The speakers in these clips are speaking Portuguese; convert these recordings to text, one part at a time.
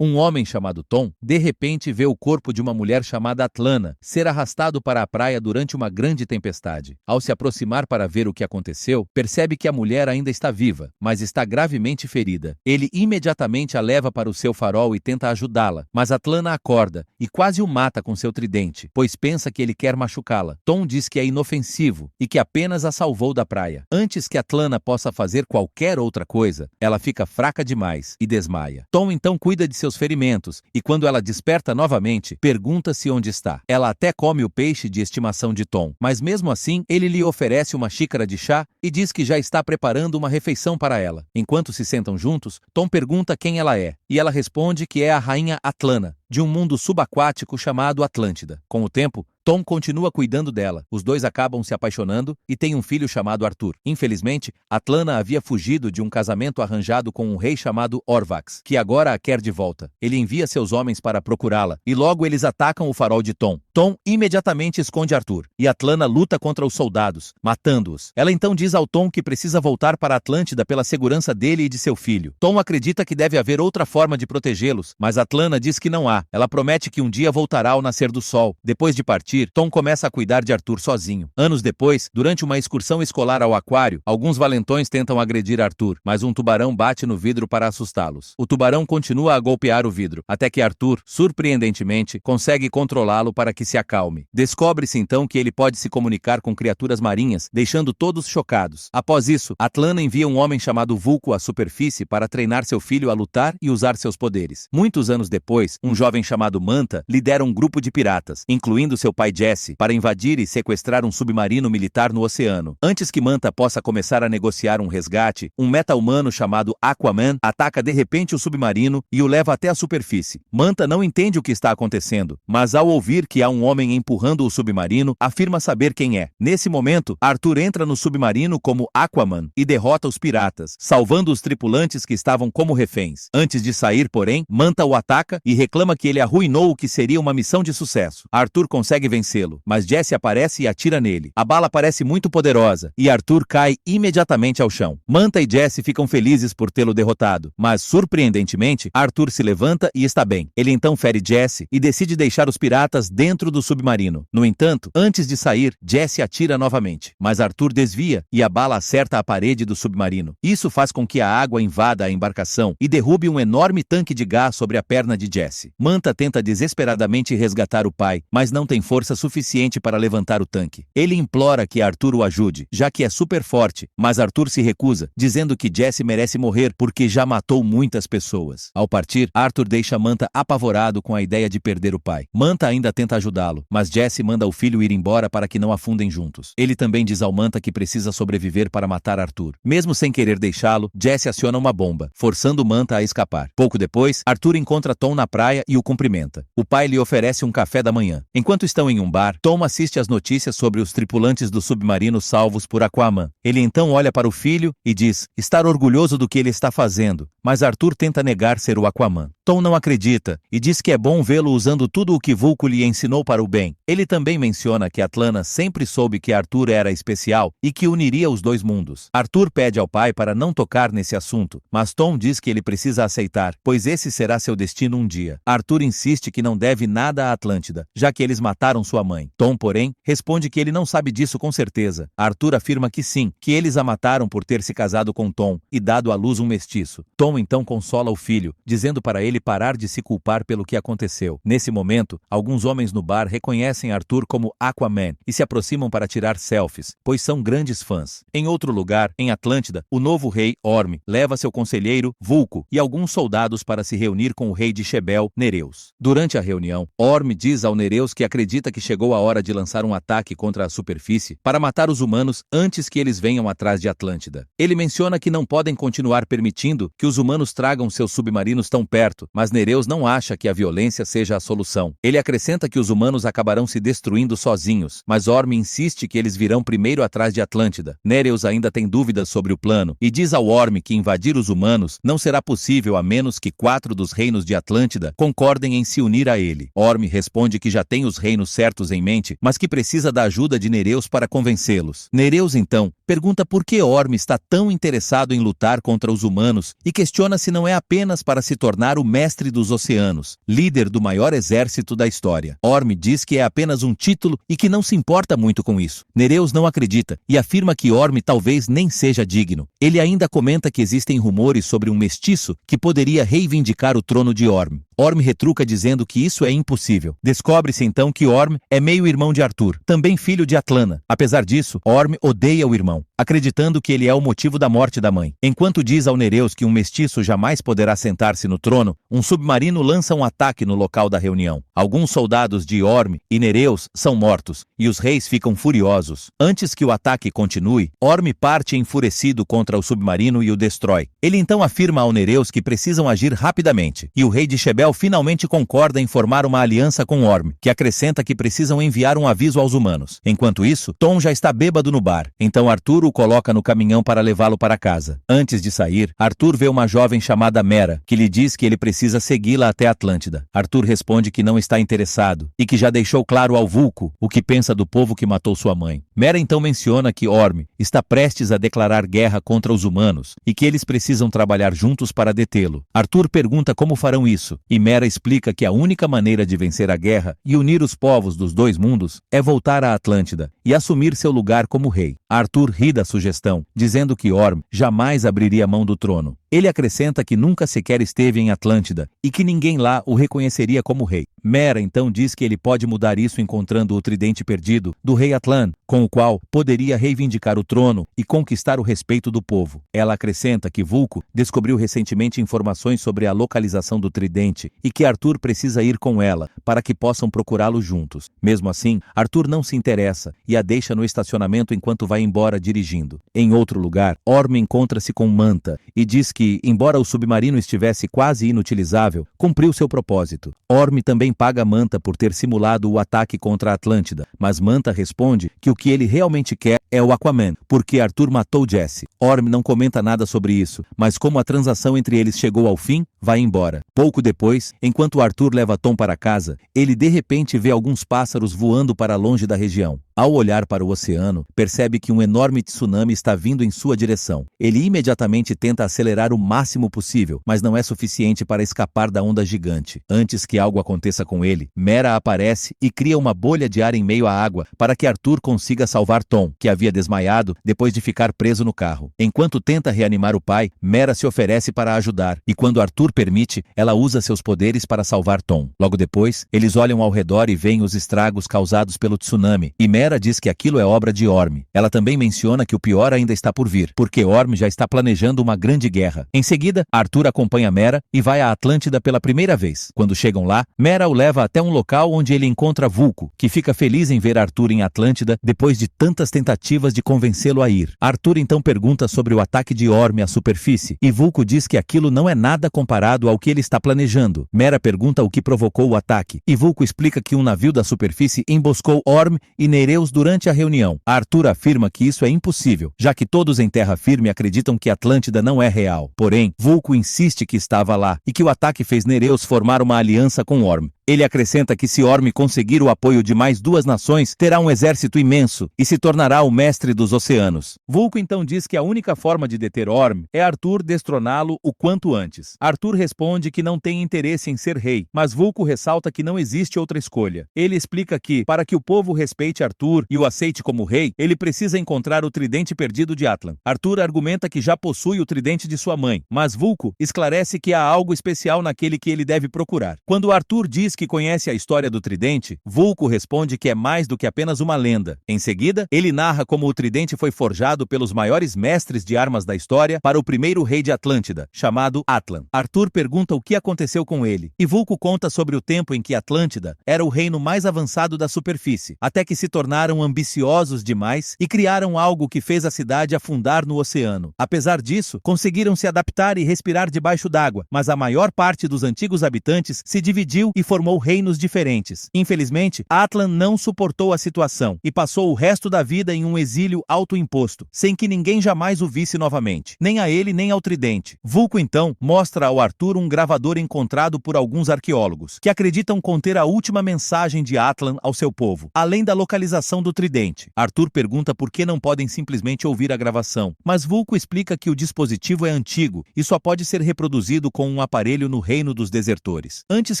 Um homem chamado Tom, de repente vê o corpo de uma mulher chamada Atlana ser arrastado para a praia durante uma grande tempestade. Ao se aproximar para ver o que aconteceu, percebe que a mulher ainda está viva, mas está gravemente ferida. Ele imediatamente a leva para o seu farol e tenta ajudá-la, mas Atlana acorda e quase o mata com seu tridente, pois pensa que ele quer machucá-la. Tom diz que é inofensivo e que apenas a salvou da praia. Antes que Atlana possa fazer qualquer outra coisa, ela fica fraca demais e desmaia. Tom então cuida de seus ferimentos e quando ela desperta novamente, pergunta-se onde está. Ela até come o peixe de estimação de Tom, mas mesmo assim, ele lhe oferece uma xícara de chá e diz que já está preparando uma refeição para ela. Enquanto se sentam juntos, Tom pergunta quem ela é, e ela responde que é a rainha Atlana, de um mundo subaquático chamado Atlântida. Com o tempo, Tom continua cuidando dela. Os dois acabam se apaixonando e têm um filho chamado Arthur. Infelizmente, Atlana havia fugido de um casamento arranjado com um rei chamado Orvax, que agora a quer de volta. Ele envia seus homens para procurá-la e logo eles atacam o farol de Tom. Tom imediatamente esconde Arthur e Atlana luta contra os soldados, matando-os. Ela então diz ao Tom que precisa voltar para Atlântida pela segurança dele e de seu filho. Tom acredita que deve haver outra forma de protegê-los, mas Atlana diz que não há. Ela promete que um dia voltará ao nascer do sol. Depois de partir, Tom começa a cuidar de Arthur sozinho. Anos depois, durante uma excursão escolar ao aquário, alguns valentões tentam agredir Arthur, mas um tubarão bate no vidro para assustá-los. O tubarão continua a golpear o vidro, até que Arthur, surpreendentemente, consegue controlá-lo para que se acalme. Descobre-se então que ele pode se comunicar com criaturas marinhas, deixando todos chocados. Após isso, Atlana envia um homem chamado Vulco à superfície para treinar seu filho a lutar e usar seus poderes. Muitos anos depois, um jovem chamado Manta lidera um grupo de piratas, incluindo seu pai Jesse, para invadir e sequestrar um submarino militar no oceano. Antes que Manta possa começar a negociar um resgate, um meta-humano chamado Aquaman ataca de repente o submarino e o leva até a superfície. Manta não entende o que está acontecendo, mas ao ouvir que há um homem empurrando o submarino, afirma saber quem é. Nesse momento, Arthur entra no submarino como Aquaman e derrota os piratas, salvando os tripulantes que estavam como reféns. Antes de sair, porém, Manta o ataca e reclama que ele arruinou o que seria uma missão de sucesso. Arthur consegue vencê-lo, mas Jesse aparece e atira nele. A bala parece muito poderosa e Arthur cai imediatamente ao chão. Manta e Jesse ficam felizes por tê-lo derrotado, mas surpreendentemente, Arthur se levanta e está bem. Ele então fere Jesse e decide deixar os piratas dentro do submarino. No entanto, antes de sair, Jesse atira novamente, mas Arthur desvia e a bala acerta a parede do submarino. Isso faz com que a água invada a embarcação e derrube um enorme tanque de gás sobre a perna de Jesse. Manta tenta desesperadamente resgatar o pai, mas não tem força suficiente para levantar o tanque. Ele implora que Arthur o ajude, já que é super forte, mas Arthur se recusa, dizendo que Jesse merece morrer porque já matou muitas pessoas. Ao partir, Arthur deixa Manta apavorado com a ideia de perder o pai. Manta ainda tenta ajudá-lo, mas Jesse manda o filho ir embora para que não afundem juntos. Ele também diz ao Manta que precisa sobreviver para matar Arthur. Mesmo sem querer deixá-lo, Jesse aciona uma bomba, forçando Manta a escapar. Pouco depois, Arthur encontra Tom na praia e o cumprimenta. O pai lhe oferece um café da manhã. Enquanto estão em um bar, Tom assiste às notícias sobre os tripulantes do submarino salvos por Aquaman. Ele então olha para o filho e diz estar orgulhoso do que ele está fazendo, mas Arthur tenta negar ser o Aquaman. Tom não acredita e diz que é bom vê-lo usando tudo o que Vulco lhe ensinou para o bem. Ele também menciona que Atlana sempre soube que Arthur era especial e que uniria os dois mundos. Arthur pede ao pai para não tocar nesse assunto, mas Tom diz que ele precisa aceitar, pois esse será seu destino um dia. Arthur insiste que não deve nada à Atlântida, já que eles mataram sua mãe. Tom, porém, responde que ele não sabe disso com certeza. Arthur afirma que sim, que eles a mataram por ter se casado com Tom e dado à luz um mestiço. Tom então consola o filho, dizendo para ele parar de se culpar pelo que aconteceu. Nesse momento, alguns homens no bar reconhecem Arthur como Aquaman e se aproximam para tirar selfies, pois são grandes fãs. Em outro lugar, em Atlântida, o novo rei, Orm, leva seu conselheiro, Vulco, e alguns soldados para se reunir com o rei de Shebel, Nereus. Durante a reunião, Orm diz ao Nereus que acredita que chegou a hora de lançar um ataque contra a superfície para matar os humanos antes que eles venham atrás de Atlântida. Ele menciona que não podem continuar permitindo que os humanos tragam seus submarinos tão perto, mas Nereus não acha que a violência seja a solução. Ele acrescenta que os humanos acabarão se destruindo sozinhos, mas Orm insiste que eles virão primeiro atrás de Atlântida. Nereus ainda tem dúvidas sobre o plano e diz ao Orm que invadir os humanos não será possível a menos que 4 dos reinos de Atlântida concordem em se unir a ele. Orm responde que já tem os reinos certos em mente, mas que precisa da ajuda de Nereus para convencê-los. Nereus, então, pergunta por que Orm está tão interessado em lutar contra os humanos e questiona se não é apenas para se tornar o mestre dos oceanos, líder do maior exército da história. Orm diz que é apenas um título e que não se importa muito com isso. Nereus não acredita e afirma que Orm talvez nem seja digno. Ele ainda comenta que existem rumores sobre um mestiço que poderia reivindicar o trono de Orm. Orm retruca dizendo que isso é impossível. Descobre-se então que Orm é meio-irmão de Arthur, também filho de Atlana. Apesar disso, Orm odeia o irmão, acreditando que ele é o motivo da morte da mãe. Enquanto diz ao Nereus que um mestiço jamais poderá sentar-se no trono, um submarino lança um ataque no local da reunião. Alguns soldados de Orm e Nereus são mortos, e os reis ficam furiosos. Antes que o ataque continue, Orm parte enfurecido contra o submarino e o destrói. Ele então afirma ao Nereus que precisam agir rapidamente, e o rei de Shebel finalmente concorda em formar uma aliança com Orm, que acrescenta que precisam enviar um aviso aos humanos. Enquanto isso, Tom já está bêbado no bar, então Arthur o coloca no caminhão para levá-lo para casa. Antes de sair, Arthur vê uma jovem chamada Mera, que lhe diz que ele precisa segui-la até Atlântida. Arthur responde que não está interessado, e que já deixou claro ao Vulco o que pensa do povo que matou sua mãe. Mera então menciona que Orm está prestes a declarar guerra contra os humanos, e que eles precisam trabalhar juntos para detê-lo. Arthur pergunta como farão isso, e Mera explica que a única maneira de vencer a guerra e unir os povos dos dois mundos é voltar à Atlântida e assumir seu lugar como rei. Arthur ri da sugestão, dizendo que Orm jamais abriria mão do trono. Ele acrescenta que nunca sequer esteve em Atlântida e que ninguém lá o reconheceria como rei. Mera então diz que ele pode mudar isso encontrando o tridente perdido do rei Atlan, com o qual poderia reivindicar o trono e conquistar o respeito do povo. Ela acrescenta que Vulco descobriu recentemente informações sobre a localização do tridente e que Arthur precisa ir com ela para que possam procurá-lo juntos. Mesmo assim, Arthur não se interessa e a deixa no estacionamento enquanto vai embora dirigindo. Em outro lugar, Orm encontra-se com Manta e diz que, embora o submarino estivesse quase inutilizável, cumpriu seu propósito. Orm também paga Manta por ter simulado o ataque contra a Atlântida, mas Manta responde que o que ele realmente quer é o Aquaman, porque Arthur matou Jesse. Orm não comenta nada sobre isso, mas como a transação entre eles chegou ao fim, vai embora. Pouco depois, enquanto Arthur leva Tom para casa, ele de repente vê alguns pássaros voando para longe da região. Ao olhar para o oceano, percebe que um enorme tsunami está vindo em sua direção. Ele imediatamente tenta acelerar o máximo possível, mas não é suficiente para escapar da onda gigante. Antes que algo aconteça com ele, Mera aparece e cria uma bolha de ar em meio à água para que Arthur consiga salvar Tom, que havia desmaiado depois de ficar preso no carro. Enquanto tenta reanimar o pai, Mera se oferece para ajudar, e quando Arthur permite, ela usa seus poderes para salvar Tom. Logo depois, eles olham ao redor e veem os estragos causados pelo tsunami, e Mera diz que aquilo é obra de Orm. Ela também menciona que o pior ainda está por vir, porque Orm já está planejando uma grande guerra. Em seguida, Arthur acompanha Mera e vai à Atlântida pela primeira vez. Quando chegam lá, Mera o leva até um local onde ele encontra Vulco, que fica feliz em ver Arthur em Atlântida depois de tantas tentativas de convencê-lo a ir. Arthur então pergunta sobre o ataque de Orm à superfície, e Vulco diz que aquilo não é nada comparado ao que ele está planejando. Mera pergunta o que provocou o ataque, e Vulco explica que um navio da superfície emboscou Orm e Nereus durante a reunião. Arthur afirma que isso é impossível, já que todos em terra firme acreditam que Atlântida não é real. Porém, Vulco insiste que estava lá e que o ataque fez Nereus formar uma aliança com Orm. Ele acrescenta que se Orm conseguir o apoio de mais duas nações, terá um exército imenso e se tornará o mestre dos oceanos. Vulco então diz que a única forma de deter Orm é Arthur destroná-lo o quanto antes. Arthur responde que não tem interesse em ser rei, mas Vulco ressalta que não existe outra escolha. Ele explica que, para que o povo respeite Arthur e o aceite como rei, ele precisa encontrar o tridente perdido de Atlan. Arthur argumenta que já possui o tridente de sua mãe, mas Vulco esclarece que há algo especial naquele que ele deve procurar. Quando Arthur diz que conhece a história do tridente, Vulco responde que é mais do que apenas uma lenda. Em seguida, ele narra como o tridente foi forjado pelos maiores mestres de armas da história para o primeiro rei de Atlântida, chamado Atlan. Arthur pergunta o que aconteceu com ele, e Vulco conta sobre o tempo em que Atlântida era o reino mais avançado da superfície, até que se tornaram ambiciosos demais e criaram algo que fez a cidade afundar no oceano. Apesar disso, conseguiram se adaptar e respirar debaixo d'água, mas a maior parte dos antigos habitantes se dividiu e formou formou reinos diferentes. Infelizmente, Atlan não suportou a situação e passou o resto da vida em um exílio autoimposto, sem que ninguém jamais o visse novamente, nem a ele nem ao tridente. Vulco então mostra ao Arthur um gravador encontrado por alguns arqueólogos, que acreditam conter a última mensagem de Atlan ao seu povo, além da localização do tridente. Arthur pergunta por que não podem simplesmente ouvir a gravação, mas Vulco explica que o dispositivo é antigo e só pode ser reproduzido com um aparelho no reino dos desertores. Antes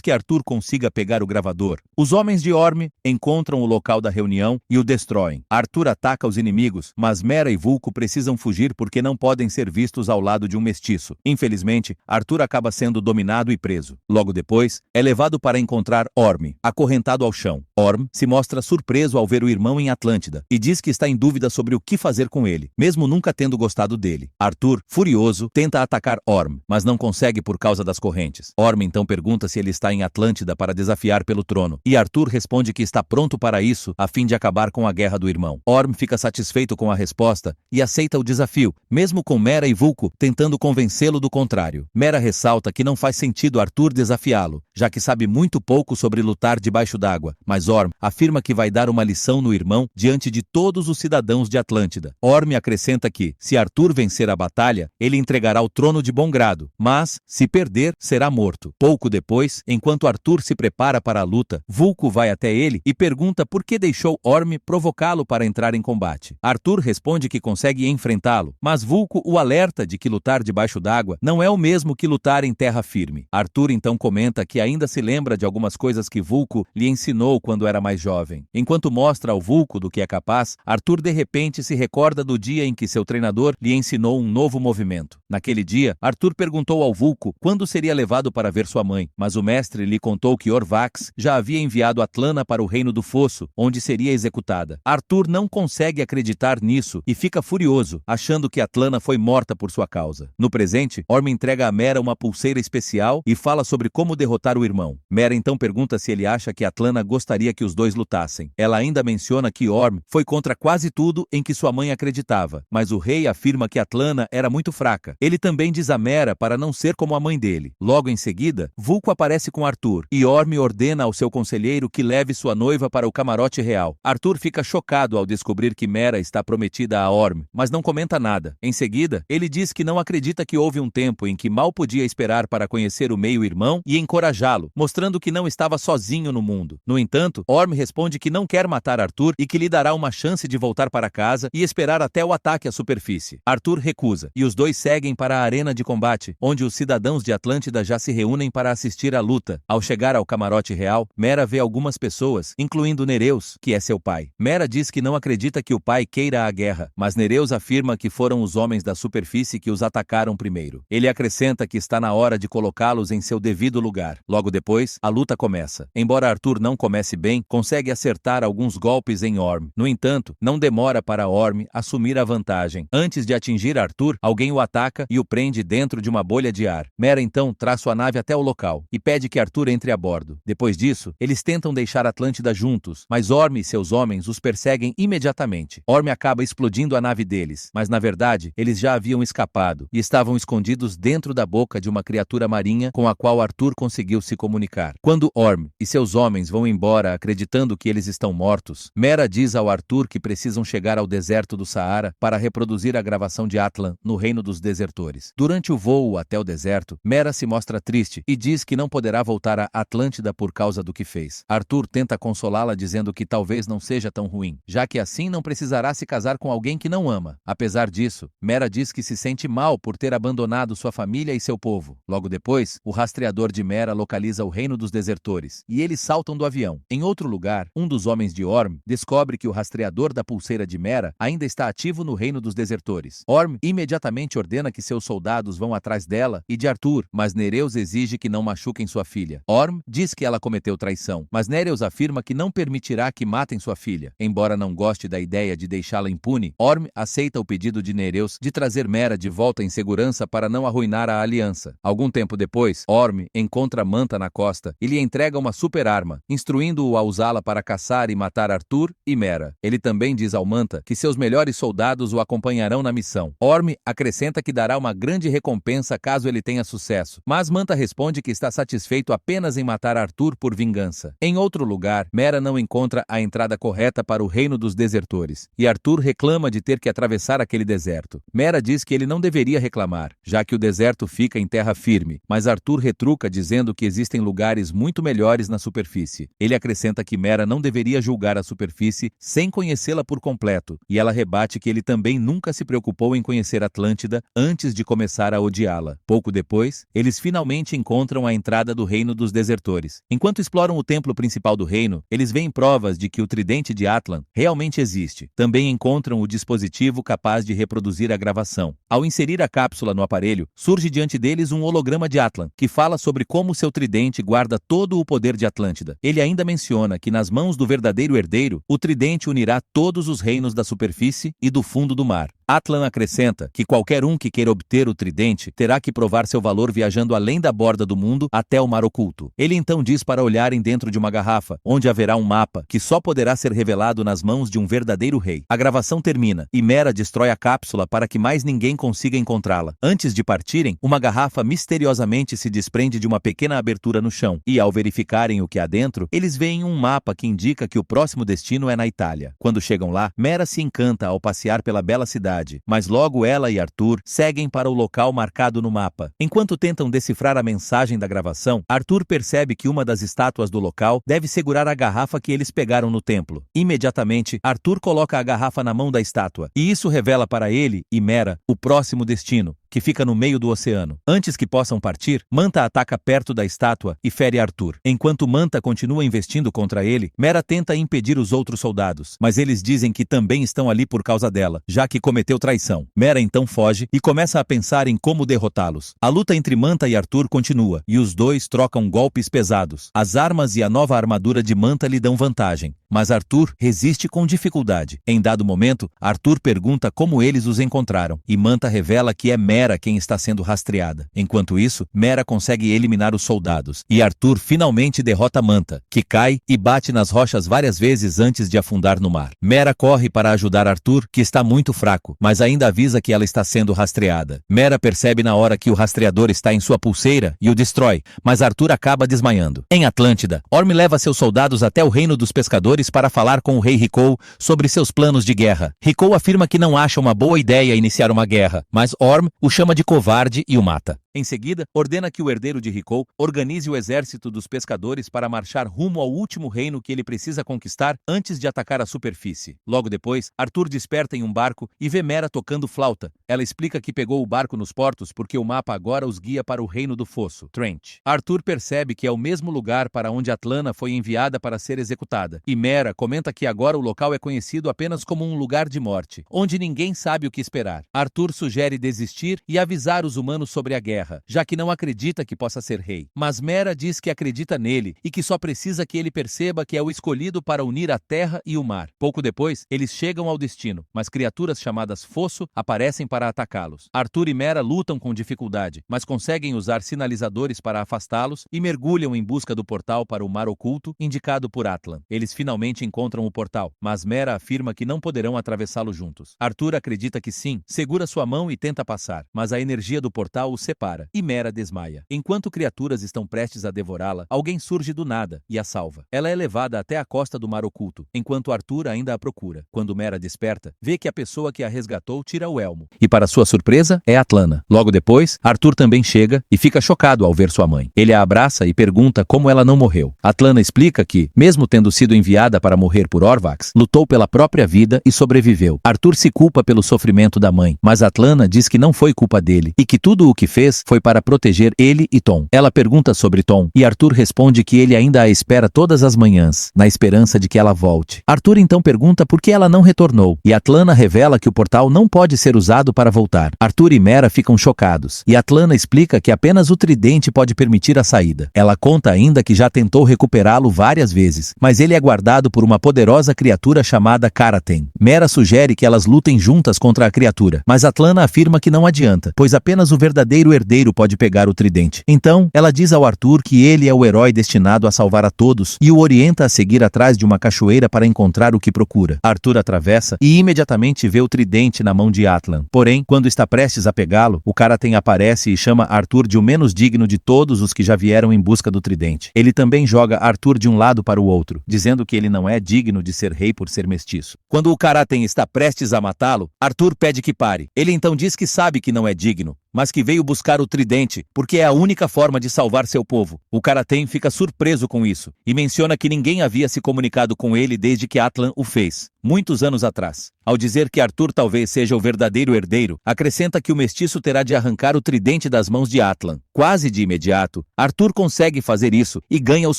que Arthur consiga pegar o gravador, os homens de Orm encontram o local da reunião e o destroem. Arthur ataca os inimigos, mas Mera e Vulco precisam fugir porque não podem ser vistos ao lado de um mestiço. Infelizmente, Arthur acaba sendo dominado e preso. Logo depois, é levado para encontrar Orm, acorrentado ao chão. Orm se mostra surpreso ao ver o irmão em Atlântida e diz que está em dúvida sobre o que fazer com ele, mesmo nunca tendo gostado dele. Arthur, furioso, tenta atacar Orm, mas não consegue por causa das correntes. Orm então pergunta se ele está em Atlântida para desafiar pelo trono, e Arthur responde que está pronto para isso a fim de acabar com a guerra do irmão. Orm fica satisfeito com a resposta e aceita o desafio, mesmo com Mera e Vulco tentando convencê-lo do contrário. Mera ressalta que não faz sentido Arthur desafiá-lo, já que sabe muito pouco sobre lutar debaixo d'água, mas Orm afirma que vai dar uma lição no irmão diante de todos os cidadãos de Atlântida. Orm acrescenta que, se Arthur vencer a batalha, ele entregará o trono de bom grado, mas, se perder, será morto. Pouco depois, enquanto Arthur se prepara para a luta, Vulco vai até ele e pergunta por que deixou Orm provocá-lo para entrar em combate. Arthur responde que consegue enfrentá-lo, mas Vulco o alerta de que lutar debaixo d'água não é o mesmo que lutar em terra firme. Arthur então comenta que ainda se lembra de algumas coisas que Vulco lhe ensinou quando era mais jovem. Enquanto mostra ao Vulco do que é capaz, Arthur de repente se recorda do dia em que seu treinador lhe ensinou um novo movimento. Naquele dia, Arthur perguntou ao Vulco quando seria levado para ver sua mãe, mas o mestre lhe contou que Orvax já havia enviado Atlana para o Reino do Fosso, onde seria executada. Arthur não consegue acreditar nisso e fica furioso, achando que Atlana foi morta por sua causa. No presente, Orm entrega a Mera uma pulseira especial e fala sobre como derrotar o irmão. Mera então pergunta se ele acha que Atlana gostaria que os dois lutassem. Ela ainda menciona que Orm foi contra quase tudo em que sua mãe acreditava, mas o rei afirma que Atlana era muito fraca. Ele também diz a Mera para não ser como a mãe dele. Logo em seguida, Vulco aparece com Arthur e Orm ordena ao seu conselheiro que leve sua noiva para o camarote real. Arthur fica chocado ao descobrir que Mera está prometida a Orm, mas não comenta nada. Em seguida, ele diz que não acredita que houve um tempo em que mal podia esperar para conhecer o meio-irmão e encorajá-lo, mostrando que não estava sozinho no mundo. No entanto, Orm responde que não quer matar Arthur e que lhe dará uma chance de voltar para casa e esperar até o ataque à superfície. Arthur recusa, e os dois seguem para a arena de combate, onde os cidadãos de Atlântida já se reúnem para assistir à luta. Ao chegar ao camarote real, Mera vê algumas pessoas, incluindo Nereus, que é seu pai. Mera diz que não acredita que o pai queira a guerra, mas Nereus afirma que foram os homens da superfície que os atacaram primeiro. Ele acrescenta que está na hora de colocá-los em seu devido lugar. Logo depois, a luta começa. Embora Arthur não comece bem, consegue acertar alguns golpes em Orm. No entanto, não demora para Orm assumir a vantagem. Antes de atingir Arthur, alguém o ataca e o prende dentro de uma bolha de ar. Mera então traz sua nave até o local e pede que Arthur entre a bordo. Depois disso, eles tentam deixar Atlântida juntos, mas Orm e seus homens os perseguem imediatamente. Orm acaba explodindo a nave deles, mas na verdade, eles já haviam escapado e estavam escondidos dentro da boca de uma criatura marinha com a qual Arthur conseguiu se comunicar. Quando Orm e seus homens vão embora acreditando que eles estão mortos, Mera diz ao Arthur que precisam chegar ao deserto do Saara para reproduzir a gravação de Atlan no Reino dos Desertores. Durante o voo até o deserto, Mera se mostra triste e diz que não poderá voltar a Atlântida por causa do que fez. Arthur tenta consolá-la dizendo que talvez não seja tão ruim, já que assim não precisará se casar com alguém que não ama. Apesar disso, Mera diz que se sente mal por ter abandonado sua família e seu povo. Logo depois, o rastreador de Mera localiza o Reino dos Desertores e eles saltam do avião. Em outro lugar, um dos homens de Orm descobre que o rastreador da pulseira de Mera ainda está ativo no Reino dos Desertores. Orm imediatamente ordena que seus soldados vão atrás dela e de Arthur, mas Nereus exige que não machuquem sua filha. Orm diz que ela cometeu traição, mas Nereus afirma que não permitirá que matem sua filha. Embora não goste da ideia de deixá-la impune, Orm aceita o pedido de Nereus de trazer Mera de volta em segurança para não arruinar a aliança. Algum tempo depois, Orm encontra Manta na costa e lhe entrega uma super arma, instruindo-o a usá-la para caçar e matar Arthur e Mera. Ele também diz ao Manta que seus melhores soldados o acompanharão na missão. Orm acrescenta que dará uma grande recompensa caso ele tenha sucesso, mas Manta responde que está satisfeito apenas em matar Arthur por vingança. Em outro lugar, Mera não encontra a entrada correta para o reino dos desertores, e Arthur reclama de ter que atravessar aquele deserto. Mera diz que ele não deveria reclamar, já que o deserto fica em terra firme, mas Arthur retruca dizendo que existem lugares muito melhores na superfície. Ele acrescenta que Mera não deveria julgar a superfície sem conhecê-la por completo, e ela rebate que ele também nunca se preocupou em conhecer Atlântida antes de começar a odiá-la. Pouco depois, eles finalmente encontram a entrada do reino dos desertores. Enquanto exploram o templo principal do reino, eles veem provas de que o tridente de Atlan realmente existe. Também encontram o dispositivo capaz de reproduzir a gravação. Ao inserir a cápsula no aparelho, surge diante deles um holograma de Atlan, que fala sobre como seu tridente guarda todo o poder de Atlântida. Ele ainda menciona que nas mãos do verdadeiro herdeiro, o tridente unirá todos os reinos da superfície e do fundo do mar. Atlan acrescenta que qualquer um que queira obter o tridente terá que provar seu valor viajando além da borda do mundo até o mar oculto. Ele então diz para olharem dentro de uma garrafa, onde haverá um mapa que só poderá ser revelado nas mãos de um verdadeiro rei. A gravação termina e Mera destrói a cápsula para que mais ninguém consiga encontrá-la. Antes de partirem, uma garrafa misteriosamente se desprende de uma pequena abertura no chão e, ao verificarem o que há dentro, eles veem um mapa que indica que o próximo destino é na Itália. Quando chegam lá, Mera se encanta ao passear pela bela cidade, mas logo ela e Arthur seguem para o local marcado no mapa. Enquanto tentam decifrar a mensagem da gravação, Arthur percebe que uma das estátuas do local deve segurar a garrafa que eles pegaram no templo. Imediatamente, Arthur coloca a garrafa na mão da estátua, e isso revela para ele e Mera o próximo destino, que fica no meio do oceano. Antes que possam partir, Manta ataca perto da estátua e fere Arthur. Enquanto Manta continua investindo contra ele, Mera tenta impedir os outros soldados, mas eles dizem que também estão ali por causa dela, já que cometeu traição. Mera então foge e começa a pensar em como derrotá-los. A luta entre Manta e Arthur continua, e os dois trocam golpes pesados. As armas e a nova armadura de Manta lhe dão vantagem, mas Arthur resiste com dificuldade. Em dado momento, Arthur pergunta como eles os encontraram, e Manta revela que é Mera quem está sendo rastreada. Enquanto isso, Mera consegue eliminar os soldados, e Arthur finalmente derrota Manta, que cai e bate nas rochas várias vezes antes de afundar no mar. Mera corre para ajudar Arthur, que está muito fraco, mas ainda avisa que ela está sendo rastreada. Mera percebe na hora que o rastreador está em sua pulseira e o destrói, mas Arthur acaba desmaiando. Em Atlântida, Orm leva seus soldados até o reino dos pescadores para falar com o rei Rikou sobre seus planos de guerra. Rikou afirma que não acha uma boa ideia iniciar uma guerra, mas Orm o chama de covarde e o mata. Em seguida, ordena que o herdeiro de Rikou organize o exército dos pescadores para marchar rumo ao último reino que ele precisa conquistar antes de atacar a superfície. Logo depois, Arthur desperta em um barco e vê Mera tocando flauta. Ela explica que pegou o barco nos portos porque o mapa agora os guia para o reino do fosso, Trench. Arthur percebe que é o mesmo lugar para onde Atlana foi enviada para ser executada, e Mera comenta que agora o local é conhecido apenas como um lugar de morte, onde ninguém sabe o que esperar. Arthur sugere desistir e avisar os humanos sobre a guerra, já que não acredita que possa ser rei. Mas Mera diz que acredita nele e que só precisa que ele perceba que é o escolhido para unir a terra e o mar. Pouco depois, eles chegam ao destino, mas criaturas chamadas Fosso aparecem para atacá-los. Arthur e Mera lutam com dificuldade, mas conseguem usar sinalizadores para afastá-los e mergulham em busca do portal para o mar oculto indicado por Atlan. Eles finalmente encontram o portal, mas Mera afirma que não poderão atravessá-lo juntos. Arthur acredita que sim, segura sua mão e tenta passar, mas a energia do portal o separa, e Mera desmaia. Enquanto criaturas estão prestes a devorá-la, alguém surge do nada e a salva. Ela é levada até a costa do mar oculto, enquanto Arthur ainda a procura. Quando Mera desperta, vê que a pessoa que a resgatou tira o elmo. E para sua surpresa, é Atlana. Logo depois, Arthur também chega e fica chocado ao ver sua mãe. Ele a abraça e pergunta como ela não morreu. Atlana explica que, mesmo tendo sido enviada para morrer por Orvax, lutou pela própria vida e sobreviveu. Arthur se culpa pelo sofrimento da mãe, mas Atlana diz que não foi culpa dele e que tudo o que fez foi para proteger ele e Tom. Ela pergunta sobre Tom e Arthur responde que ele ainda a espera todas as manhãs, na esperança de que ela volte. Arthur então pergunta por que ela não retornou e Atlana revela que o portal não pode ser usado para voltar. Arthur e Mera ficam chocados e Atlana explica que apenas o tridente pode permitir a saída. Ela conta ainda que já tentou recuperá-lo várias vezes, mas ele é guardado por uma poderosa criatura chamada Karaten. Mera sugere que elas lutem juntas contra a criatura, mas Atlana afirma que não adianta. adianta, pois apenas o verdadeiro herdeiro pode pegar o tridente. Então, ela diz ao Arthur que ele é o herói destinado a salvar a todos e o orienta a seguir atrás de uma cachoeira para encontrar o que procura. Arthur atravessa e imediatamente vê o tridente na mão de Atlan. Porém, quando está prestes a pegá-lo, o Karaten aparece e chama Arthur de o menos digno de todos os que já vieram em busca do tridente. Ele também joga Arthur de um lado para o outro, dizendo que ele não é digno de ser rei por ser mestiço. Quando o Karaten está prestes a matá-lo, Arthur pede que pare. Ele então diz que sabe que não é digno, mas que veio buscar o tridente, porque é a única forma de salvar seu povo. O Karaten fica surpreso com isso, e menciona que ninguém havia se comunicado com ele desde que Atlan o fez, muitos anos atrás. Ao dizer que Arthur talvez seja o verdadeiro herdeiro, acrescenta que o mestiço terá de arrancar o tridente das mãos de Atlan. Quase de imediato, Arthur consegue fazer isso e ganha os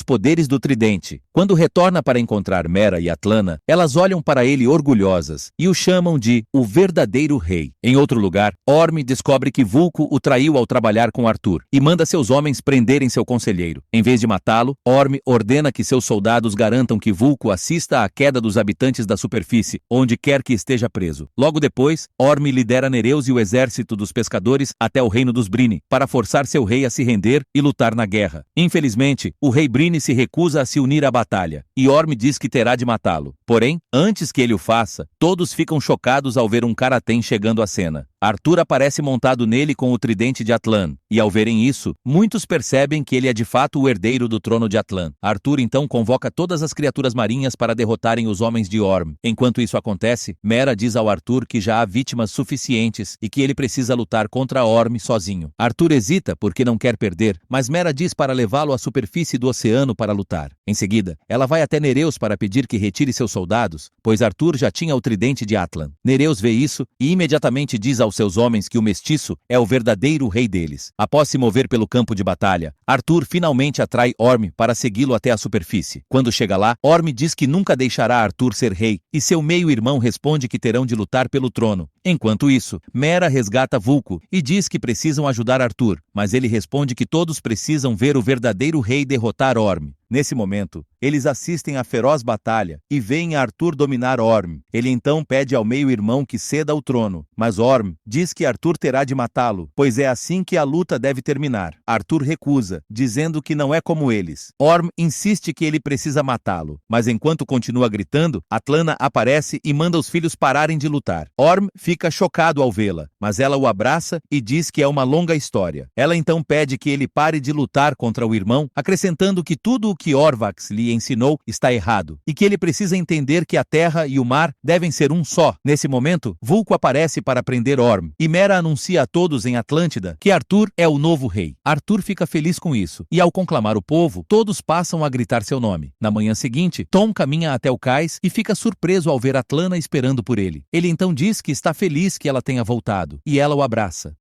poderes do tridente. Quando retorna para encontrar Mera e Atlana, elas olham para ele orgulhosas e o chamam de o verdadeiro rei. Em outro lugar, Orm descobre que Vulko o traiu ao trabalhar com Arthur e manda seus homens prenderem seu conselheiro. Em vez de matá-lo, Orm ordena que seus soldados garantam que Vulko assista à queda dos habitantes da superfície, onde quer que esteja preso. Logo depois, Orm lidera Nereus e o exército dos pescadores até o reino dos Brini, para forçar seu rei a se render e lutar na guerra. Infelizmente, o rei Brini se recusa a se unir à batalha, e Orm diz que terá de matá-lo. Porém, antes que ele o faça, todos ficam chocados ao ver um Karaten chegando à cena. Arthur aparece montado nele com o tridente de Atlan, e ao verem isso, muitos percebem que ele é de fato o herdeiro do trono de Atlan. Arthur então convoca todas as criaturas marinhas para derrotarem os homens de Orm. Enquanto isso acontece, Mera diz ao Arthur que já há vítimas suficientes e que ele precisa lutar contra Orm sozinho. Arthur hesita porque não quer perder, mas Mera diz para levá-lo à superfície do oceano para lutar. Em seguida, ela vai até Nereus para pedir que retire seus soldados, pois Arthur já tinha o tridente de Atlan. Nereus vê isso e imediatamente diz aos seus homens que o mestiço é o verdadeiro rei deles. Após se mover pelo campo de batalha, Arthur finalmente atrai Orm para segui-lo até a superfície. Quando chega lá, Orm diz que nunca deixará Arthur ser rei, e seu meio-irmão responde que terão de lutar pelo trono. Enquanto isso, Mera resgata Vulko e diz que precisam ajudar Arthur, mas ele responde que todos precisam ver o verdadeiro rei derrotar Orm. Nesse momento, eles assistem à feroz batalha e veem Arthur dominar Orm. Ele então pede ao meio-irmão que ceda ao trono, mas Orm diz que Arthur terá de matá-lo, pois é assim que a luta deve terminar. Arthur recusa, dizendo que não é como eles. Orm insiste que ele precisa matá-lo, mas enquanto continua gritando, Atlana aparece e manda os filhos pararem de lutar. Orm fica chocado ao vê-la, mas ela o abraça e diz que é uma longa história. Ela então pede que ele pare de lutar contra o irmão, acrescentando que tudo o que Orvax lhe ensinou está errado, e que ele precisa entender que a terra e o mar devem ser um só. Nesse momento, Vulko aparece para prender Orm, e Mera anuncia a todos em Atlântida que Arthur é o novo rei. Arthur fica feliz com isso, e ao conclamar o povo, todos passam a gritar seu nome. Na manhã seguinte, Tom caminha até o cais e fica surpreso ao ver Atlana esperando por ele. Ele então diz que está feliz que ela tenha voltado, e ela o abraça.